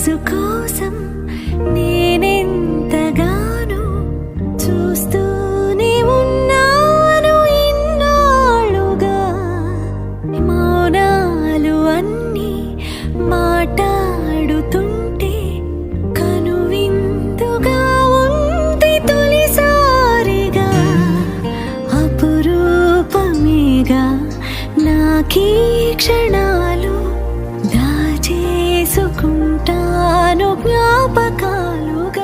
రోజు కోసం నేనెంతగానో చూస్తూనే ఉన్నాను ఇన్నాళ్ళుగా. మౌనాలు అన్నీ మాట్లాడుతుంటే కనువిందుగా ఉంది తొలిసారిగా. అపురూపమేగా నాకీ క్షణాలు, దాచేసుకుంటాను జ్ఞాపకాలుగా.